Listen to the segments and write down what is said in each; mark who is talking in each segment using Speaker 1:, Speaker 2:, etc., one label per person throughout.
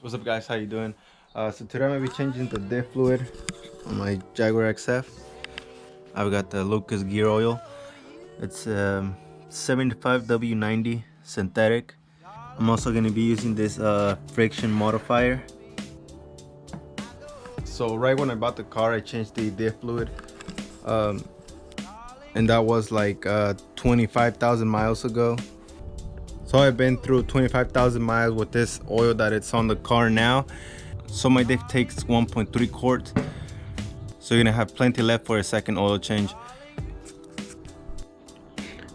Speaker 1: What's up, guys? How you doing? So today I'm gonna be changing the diff fluid on my Jaguar XF. I've got the Lucas gear oil. It's 75W90 synthetic. I'm also gonna be using this friction modifier. So right when I bought the car, I changed the diff fluid, and that was like 25,000 miles ago. So I've been through 25,000 miles with this oil that it's on the car now. So my diff takes 1.3 quarts. So you're gonna have plenty left for a second oil change.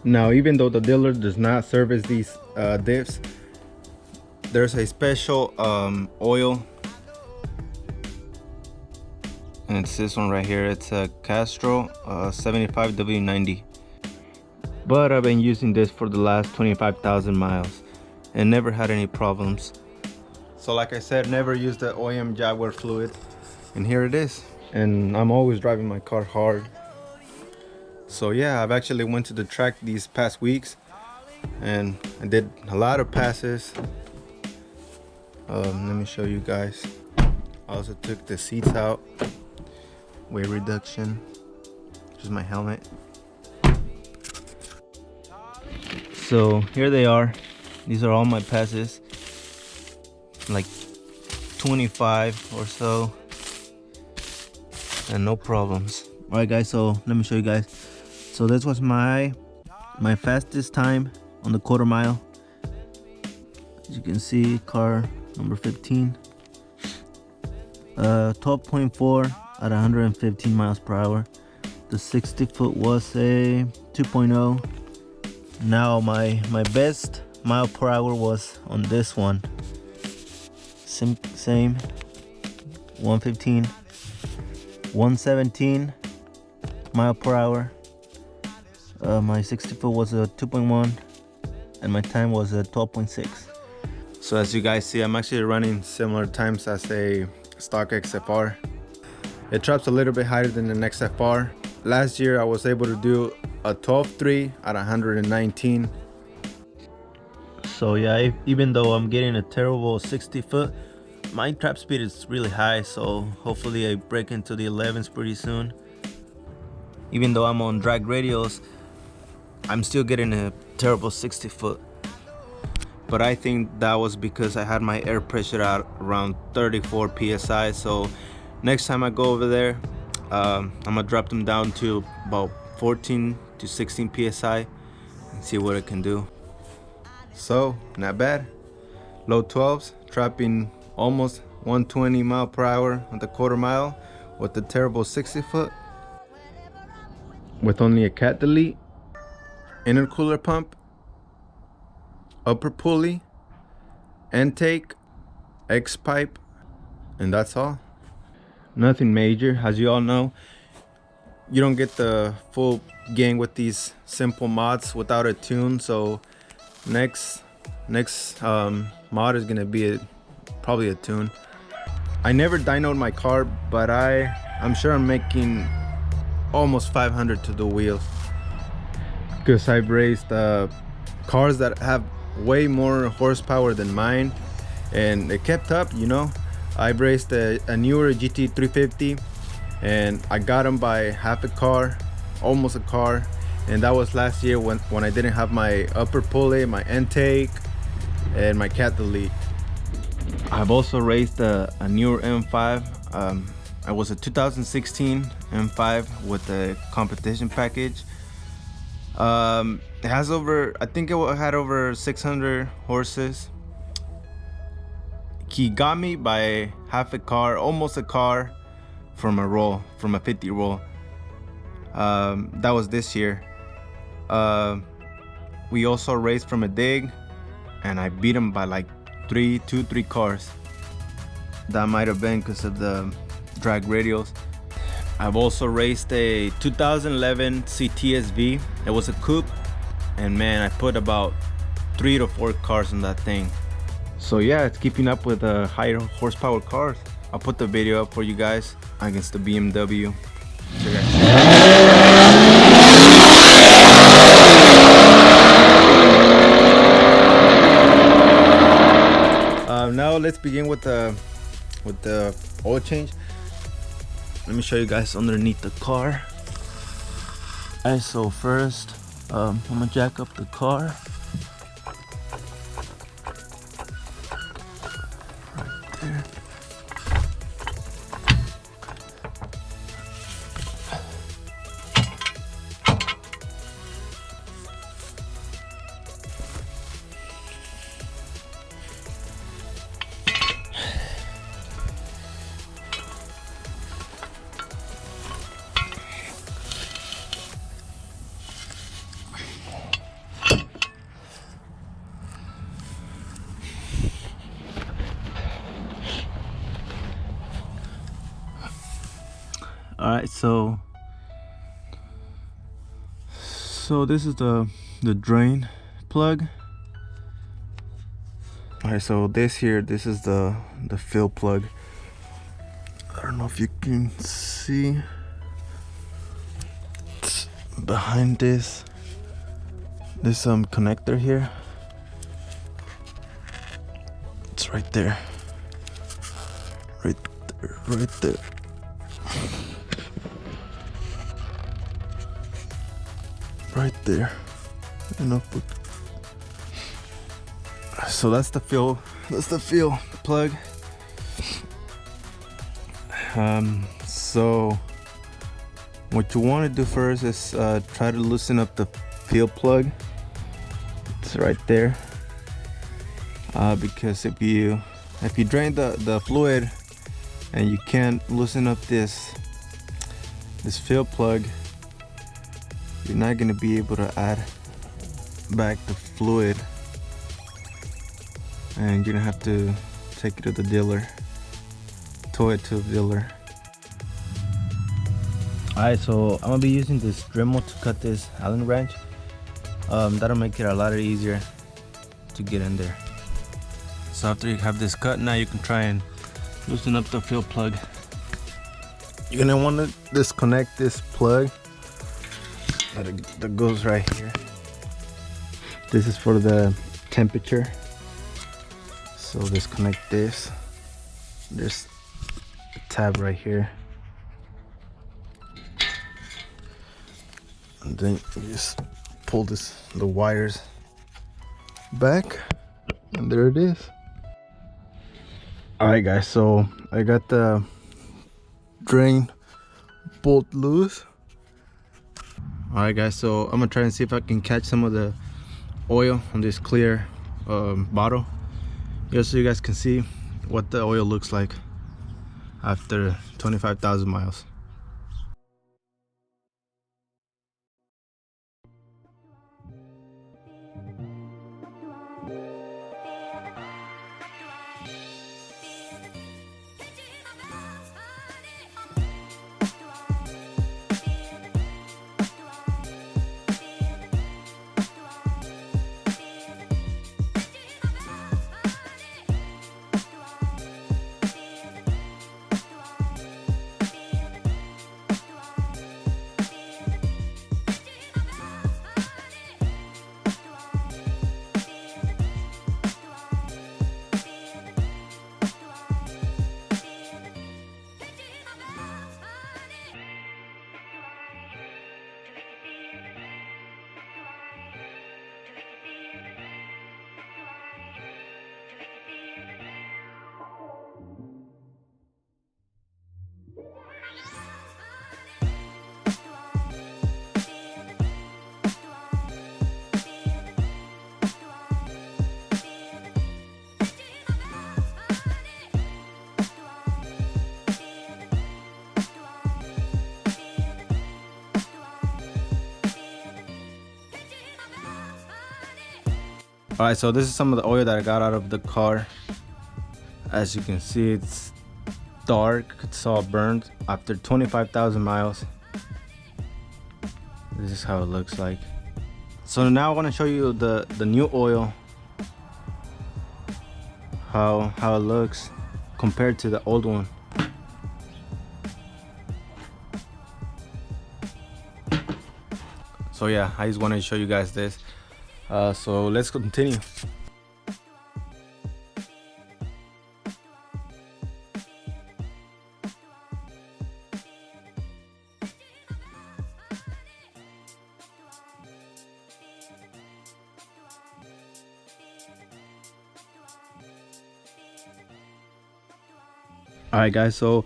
Speaker 1: Now, even though the dealer does not service these diffs, there's a special oil, and it's this one right here. It's a Castrol 75W90. But I've been using this for the last 25,000 miles and never had any problems. So like I said, never used the OEM Jaguar fluid, and here it is. And I'm always driving my car hard. So yeah, I've actually went to the track these past weeks and I did a lot of passes. Let me show you guys. I also took the seats out, weight reduction, just my helmet. So here they are. These are all my passes, like 25 or so, and no problems. All right, guys, so let me show you guys. So this was my fastest time on the quarter mile. As you can see, car number 15, 12.4 at 115 miles per hour. The 60 foot was a 2.0. Now my best mile per hour was on this one. Same 115, 117 mile per hour. My 60 foot was a 2.1 and my time was a 12.6. So as you guys see, I'm actually running similar times as a stock XFR. It drops a little bit higher than the XFR. Last year I was able to do a 12.3 at 119. So yeah, even though I'm getting a terrible 60 foot, my trap speed is really high, so hopefully I break into the 11s pretty soon. Even though I'm on drag radials, I'm still getting a terrible 60 foot. But I think that was because I had my air pressure at around 34 psi. So next time I go over there, I'm gonna drop them down to about 14 to 16 psi and see what it can do. So not bad. Low 12s, trapping almost 120 mile per hour on the quarter mile with the terrible 60 foot, with only a cat delete, intercooler pump, upper pulley, intake, X pipe, and that's all. Nothing major. As you all know, you don't get the full gain with these simple mods without a tune. So next mod is gonna be probably a tune. I never dynoed my car, but I'm sure I'm making almost 500 to the wheels, because I've raced cars that have way more horsepower than mine, and it kept up, you know. I've raced a newer GT350 and I got them by half a car, almost a car, and that was last year when I didn't have my upper pulley, my intake, and my cat delete. I've also raced a newer M5. I was a 2016 M5 with a competition package. It has over, I think it had over 600 horses. He got me by half a car, almost a car, from a 50 roll. That was this year. We also raced from a dig, and I beat him by like three cars. That might have been because of the drag radials. I've also raced a 2011 CTSV. It was a coupe, and man, I put about 3 to 4 cars on that thing. So yeah, it's keeping up with the higher horsepower cars. I'll put the video up for you guys against the BMW. Check it out. Now now let's begin with the oil change. Let me show you guys underneath the car. Alright, so first I'm gonna jack up the car. Right there. Alright, so this is the drain plug. Alright, so this is the fill plug. I don't know if you can see. It's behind this connector here. It's right there. Right there. Right there. Enough. So that's the fill plug. So what you want to do first is try to loosen up the fill plug. It's right there. Because if you drain the fluid and you can't loosen up this fill plug, you're not going to be able to add back the fluid, and you're gonna have to take it to the dealer, tow it to the dealer. Alright, so I'm gonna be using this Dremel to cut this Allen wrench. That'll make it a lot easier to get in there. So after you have this cut, now you can try and loosen up the fill plug. You're gonna want to disconnect this plug that goes right here. This is for the temperature. So disconnect this. There's a tab right here. And then you just pull the wires back, and there it is. Alright guys, so I got the drain bolt loose. Alright guys, so I'm gonna try and see if I can catch some of the oil on this clear bottle, just so you guys can see what the oil looks like after 25,000 miles. Alright, so this is some of the oil that I got out of the car. As you can see, it's dark, it's all burned after 25,000 miles. This is how it looks like. So now I want to show you the new oil, how it looks compared to the old one. So yeah, I just wanted to show you guys this. So let's continue. All right, guys. So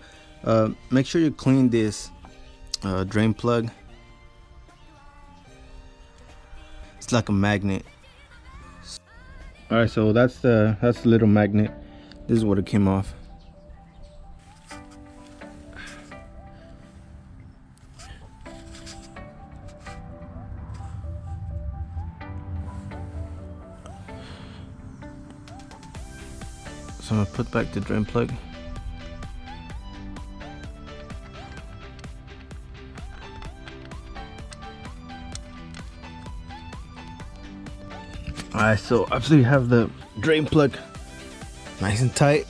Speaker 1: make sure you clean this drain plug. It's like a magnet. All right, so that's the little magnet. This is what it came off. So I'm gonna put back the drain plug. Alright, so after you have the drain plug nice and tight,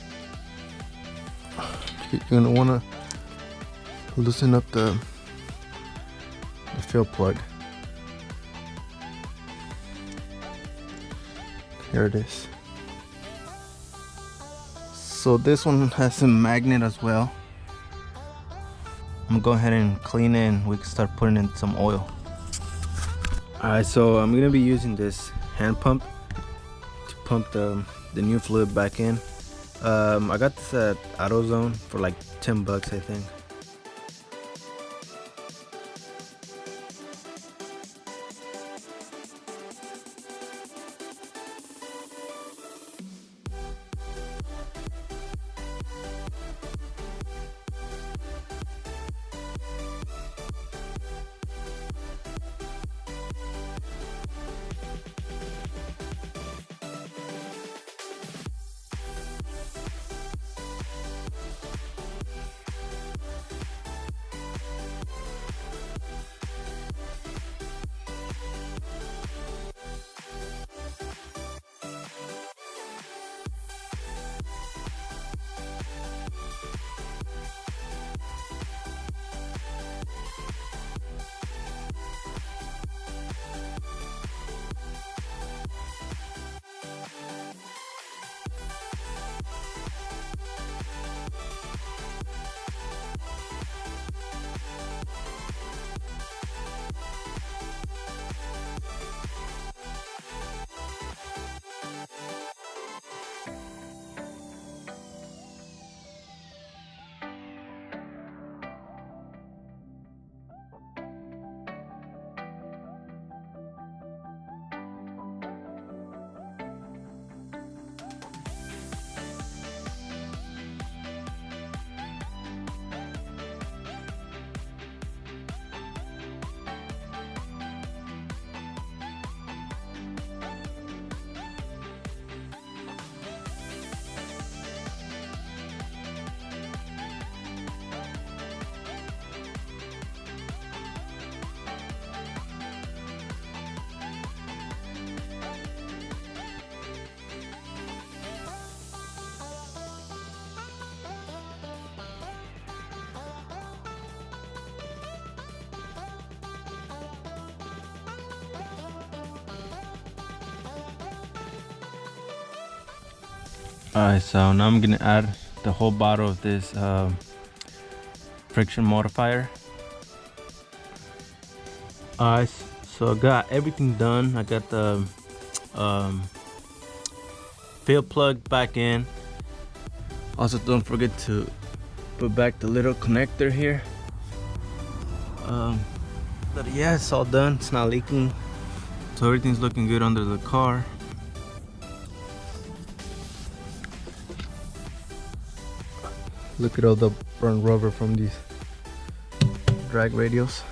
Speaker 1: you're gonna wanna loosen up the fill plug. Here it is. So this one has a magnet as well. I'm gonna go ahead and clean it and we can start putting in some oil. Alright, so I'm gonna be using this hand pump to pump the new fluid back in. I got this at AutoZone for like 10 bucks, I think. Alright, so now I'm gonna add the whole bottle of this friction modifier. Alright, so I got everything done. I got the fill plug back in. Also, don't forget to put back the little connector here. But yeah, it's all done. It's not leaking, so everything's looking good under the car. Look at all the burnt rubber from these drag radials.